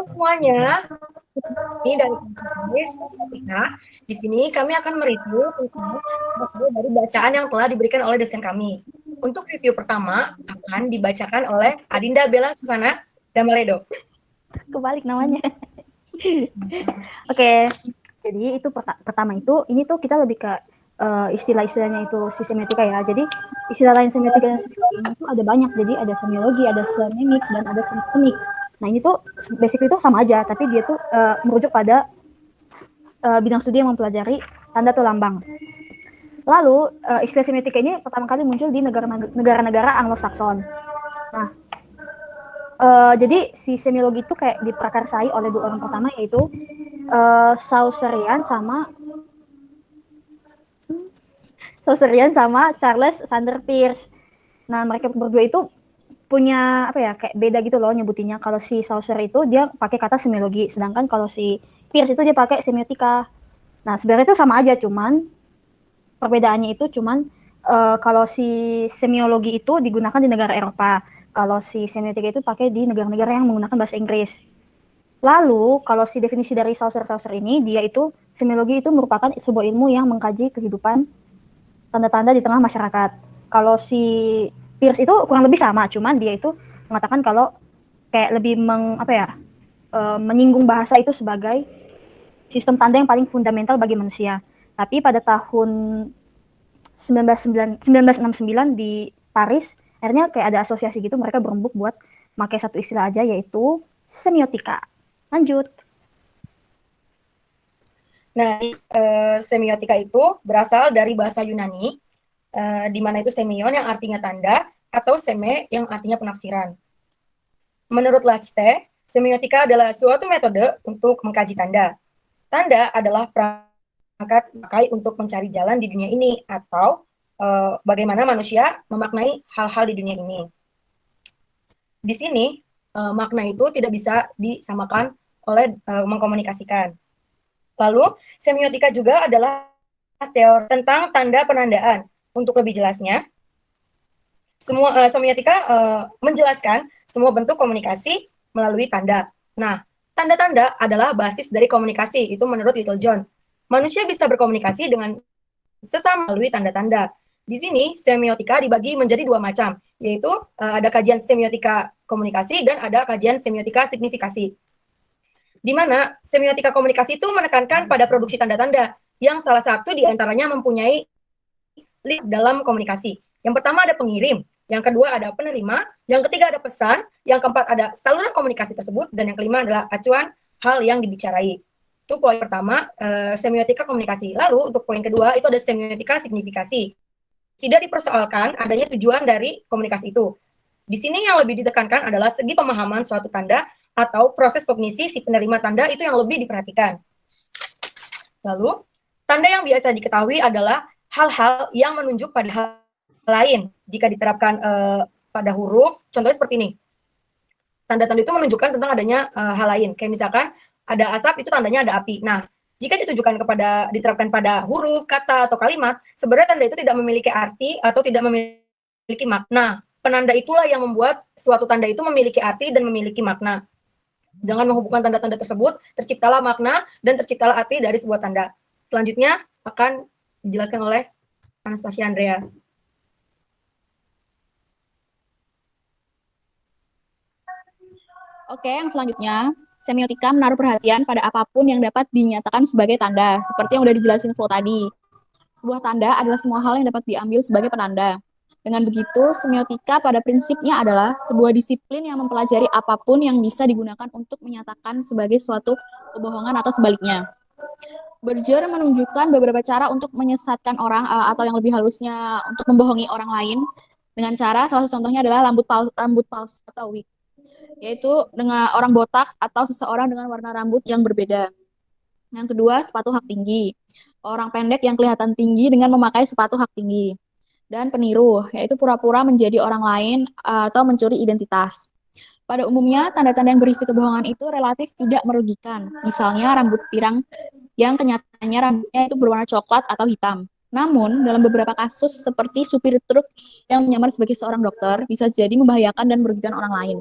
semuanya, ini dari Kampus Ketika. Di sini kami akan mereview tentang hasil dari bacaan yang telah diberikan oleh dosen kami. Untuk review pertama akan dibacakan oleh Adinda Bella Susana Damaledo. Kebalik namanya. Oke, jadi itu pertama itu, ini tuh kita lebih ke istilah-istilahnya itu si semiotika ya. Jadi istilah lain semiotika dan semiotika ini tuh ada banyak. Jadi ada semiologi, ada sememik, dan ada semik. Nah ini tuh basic itu sama aja, tapi dia tuh merujuk pada bidang studi yang mempelajari tanda atau lambang. Lalu istilah semiotika ini pertama kali muncul di negara-negara Anglo-Saxon. Nah, jadi si semiologi itu kayak diprakarsai oleh dua orang pertama, yaitu Chaucerian sama Charles Sanders Peirce. Nah, mereka berdua itu punya apa ya, kayak beda gitu loh nyebutinnya. Kalau si Chaucer itu dia pakai kata semiologi, sedangkan kalau si Peirce itu dia pakai semiotika. Nah, sebenarnya itu sama aja, cuman perbedaannya itu cuman kalau si semiologi itu digunakan di negara Eropa, kalau si semiotika itu pakai di negara-negara yang menggunakan bahasa Inggris. Lalu, kalau si definisi dari Chaucer ini, dia itu semiologi itu merupakan sebuah ilmu yang mengkaji kehidupan tanda-tanda di tengah masyarakat. Kalau si Peirce itu kurang lebih sama, cuman dia itu mengatakan kalau kayak lebih menyinggung bahasa itu sebagai sistem tanda yang paling fundamental bagi manusia. Tapi pada tahun 1969 di Paris, akhirnya kayak ada asosiasi gitu, mereka berembuk buat pakai satu istilah aja, yaitu semiotika. Lanjut. Nah, semiotika itu berasal dari bahasa Yunani, di mana itu semion yang artinya tanda, atau seme yang artinya penafsiran. Menurut Lachte, semiotika adalah suatu metode untuk mengkaji tanda. Tanda adalah perangkat pakai untuk mencari jalan di dunia ini, atau bagaimana manusia memaknai hal-hal di dunia ini. Di sini, makna itu tidak bisa disamakan oleh mengkomunikasikan. Lalu, semiotika juga adalah teori tentang tanda penandaan. Untuk lebih jelasnya, semiotika menjelaskan semua bentuk komunikasi melalui tanda. Nah, tanda-tanda adalah basis dari komunikasi, itu menurut Little John. Manusia bisa berkomunikasi dengan sesama melalui tanda-tanda. Di sini, semiotika dibagi menjadi dua macam, yaitu ada kajian semiotika komunikasi dan ada kajian semiotika signifikasi. Di mana semiotika komunikasi itu menekankan pada produksi tanda-tanda, yang salah satu diantaranya mempunyai link dalam komunikasi. Yang pertama ada pengirim, yang kedua ada penerima, yang ketiga ada pesan, yang keempat ada saluran komunikasi tersebut, dan yang kelima adalah acuan hal yang dibicarain. Itu poin pertama, semiotika komunikasi. Lalu untuk poin kedua itu ada semiotika signifikasi. Tidak dipersoalkan adanya tujuan dari komunikasi itu. Di sini yang lebih ditekankan adalah segi pemahaman suatu tanda atau proses kognisi si penerima tanda itu yang lebih diperhatikan. Lalu, tanda yang biasa diketahui adalah hal-hal yang menunjuk pada hal lain. Jika diterapkan pada huruf, contohnya seperti ini. Tanda-tanda itu menunjukkan tentang adanya hal lain. Kayak misalkan ada asap, itu tandanya ada api. Nah, jika diterapkan pada huruf, kata, atau kalimat, sebenarnya tanda itu tidak memiliki arti atau tidak memiliki makna. Penanda itulah yang membuat suatu tanda itu memiliki arti dan memiliki makna. Dengan menghubungkan tanda-tanda tersebut, terciptalah makna dan terciptalah arti dari sebuah tanda. Selanjutnya akan dijelaskan oleh Anastasia Andrea. Oke, yang selanjutnya, semiotika menaruh perhatian pada apapun yang dapat dinyatakan sebagai tanda, seperti yang udah dijelasin Flo tadi. Sebuah tanda adalah semua hal yang dapat diambil sebagai penanda. Dengan begitu, semiotika pada prinsipnya adalah sebuah disiplin yang mempelajari apapun yang bisa digunakan untuk menyatakan sebagai suatu kebohongan atau sebaliknya. Berger menunjukkan beberapa cara untuk menyesatkan orang atau yang lebih halusnya untuk membohongi orang lain dengan cara, salah satu contohnya adalah rambut palsu atau wig, yaitu dengan orang botak atau seseorang dengan warna rambut yang berbeda. Yang kedua, sepatu hak tinggi. Orang pendek yang kelihatan tinggi dengan memakai sepatu hak tinggi. Dan peniru, yaitu pura-pura menjadi orang lain atau mencuri identitas. Pada umumnya, tanda-tanda yang berisi kebohongan itu relatif tidak merugikan. Misalnya rambut pirang yang kenyataannya rambutnya itu berwarna coklat atau hitam. Namun, dalam beberapa kasus seperti supir truk yang menyamar sebagai seorang dokter, bisa jadi membahayakan dan merugikan orang lain.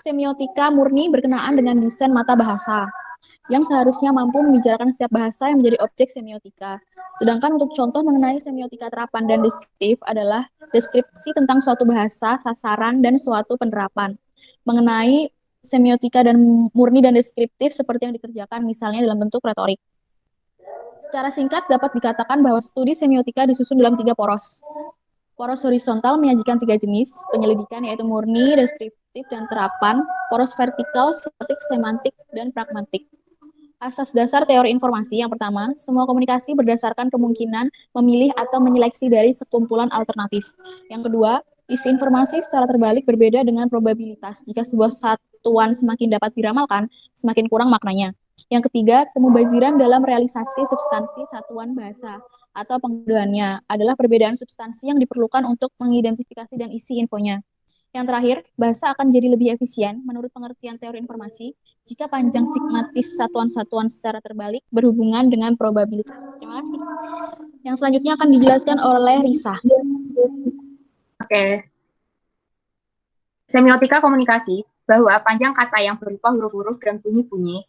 semiotika murni berkenaan dengan desain mata bahasa, yang seharusnya mampu membicarakan setiap bahasa yang menjadi objek semiotika. Sedangkan untuk contoh mengenai semiotika terapan dan deskriptif adalah deskripsi tentang suatu bahasa, sasaran, dan suatu penerapan. Mengenai semiotika dan murni dan deskriptif seperti yang dikerjakan misalnya dalam bentuk retorik. Secara singkat dapat dikatakan bahwa studi semiotika disusun dalam 3 poros. Poros horizontal menyajikan 3 jenis penyelidikan, yaitu murni, deskriptif, dan terapan. Poros vertikal, semiotik, semantik, dan pragmatik. Asas dasar teori informasi yang pertama, semua komunikasi berdasarkan kemungkinan memilih atau menyeleksi dari sekumpulan alternatif. Yang kedua, isi informasi secara terbalik berbeda dengan probabilitas. Jika sebuah satuan semakin dapat diramalkan, semakin kurang maknanya. Yang ketiga, kemubaziran dalam realisasi substansi satuan bahasa atau penggunaannya adalah perbedaan substansi yang diperlukan untuk mengidentifikasi dan isi infonya. Yang terakhir, bahasa akan jadi lebih efisien menurut pengertian teori informasi jika panjang sigmatis satuan-satuan secara terbalik berhubungan dengan probabilitas. Terima kasih. Yang selanjutnya akan dijelaskan oleh Risa. Oke. Semiotika komunikasi bahwa panjang kata yang berupa huruf-huruf dan bunyi-bunyi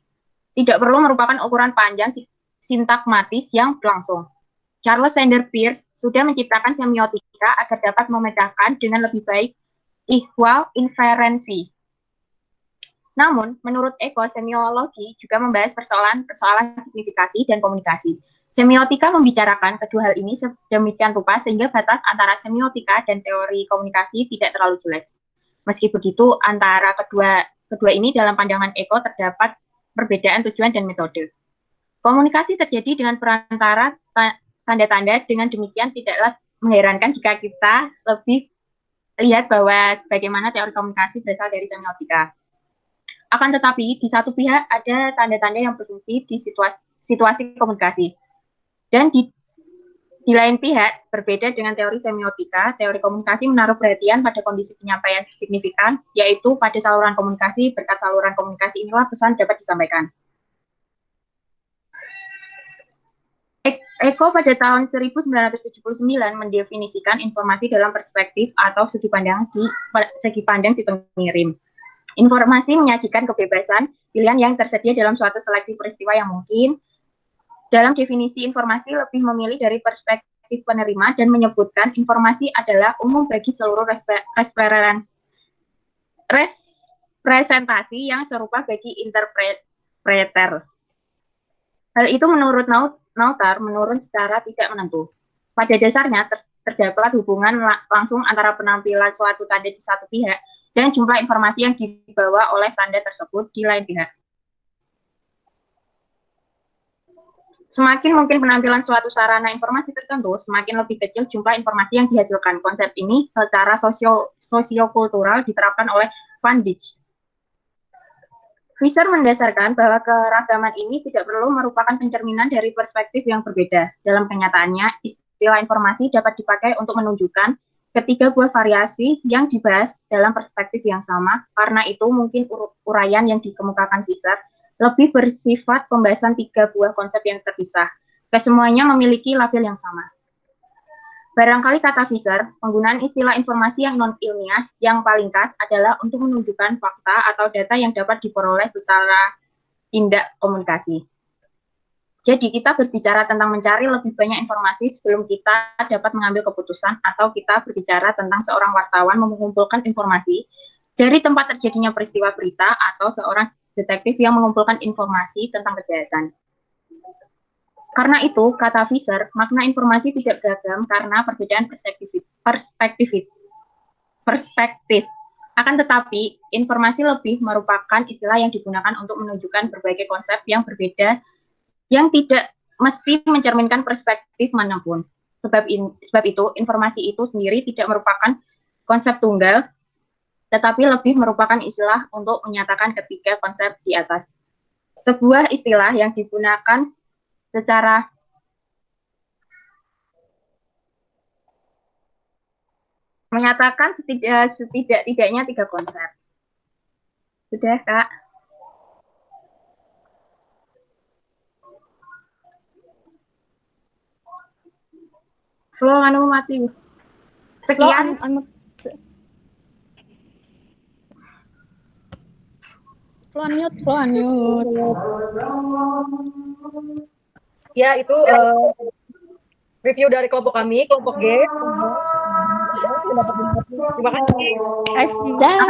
tidak perlu merupakan ukuran panjang sintakmatis yang langsung. Charles Sanders Peirce sudah menciptakan semiotika agar dapat memecahkan dengan lebih baik ihwal inferensi. Namun, menurut Eko, semiologi juga membahas persoalan signifikasi dan komunikasi. Semiotika membicarakan kedua hal ini sedemikian rupa sehingga batas antara semiotika dan teori komunikasi tidak terlalu jelas. Meski begitu, antara kedua ini dalam pandangan Eko terdapat perbedaan tujuan dan metode. Komunikasi terjadi dengan perantara tanda-tanda, dengan demikian tidaklah mengherankan jika kita lebih lihat bahwa bagaimana teori komunikasi berasal dari semiotika. Akan tetapi, di satu pihak ada tanda-tanda yang berfungsi di situasi komunikasi. Dan di lain pihak, berbeda dengan teori semiotika, teori komunikasi menaruh perhatian pada kondisi penyampaian signifikan, yaitu pada saluran komunikasi. Berkat saluran komunikasi inilah pesan dapat disampaikan. Eko pada tahun 1979 mendefinisikan informasi dalam perspektif atau segi pandang si pengirim. Informasi menyajikan kebebasan pilihan yang tersedia dalam suatu seleksi peristiwa yang mungkin. Dalam definisi informasi lebih memilih dari perspektif penerima dan menyebutkan informasi adalah umum bagi seluruh representasi yang serupa bagi interpreter. Hal itu menurut Nautar menurun secara tidak menentu. Pada dasarnya terdapat hubungan langsung antara penampilan suatu tanda di satu pihak dan jumlah informasi yang dibawa oleh tanda tersebut di lain pihak. Semakin mungkin penampilan suatu sarana informasi tertentu, semakin lebih kecil jumlah informasi yang dihasilkan. Konsep ini secara sosiokultural diterapkan oleh Van Dijk. Visser mendasarkan bahwa keragaman ini tidak perlu merupakan pencerminan dari perspektif yang berbeda. Dalam kenyataannya, istilah informasi dapat dipakai untuk menunjukkan ketiga buah variasi yang dibahas dalam perspektif yang sama. Karena itu, mungkin uraian yang dikemukakan Visser lebih bersifat pembahasan tiga buah konsep yang terpisah. Kesemuanya memiliki label yang sama. Barangkali kata Visser, penggunaan istilah informasi yang non-ilmiah yang paling khas adalah untuk menunjukkan fakta atau data yang dapat diperoleh secara tindak komunikasi. Jadi kita berbicara tentang mencari lebih banyak informasi sebelum kita dapat mengambil keputusan, atau kita berbicara tentang seorang wartawan mengumpulkan informasi dari tempat terjadinya peristiwa berita, atau seorang detektif yang mengumpulkan informasi tentang kejahatan. Karena itu, kata Visser, makna informasi tidak beragam karena perbedaan perspektif. Akan tetapi, informasi lebih merupakan istilah yang digunakan untuk menunjukkan berbagai konsep yang berbeda yang tidak mesti mencerminkan perspektif manapun. Sebab itu, informasi itu sendiri tidak merupakan konsep tunggal, tetapi lebih merupakan istilah untuk menyatakan ketiga konsep di atas. Sebuah istilah yang digunakan secara menyatakan setidak-tidaknya tiga konsep. Sudah, Kak? Flow anu mati. Sekian. Flow unmute. Ya, itu review dari kelompok kami, kelompok G. Terima kasih. Dah.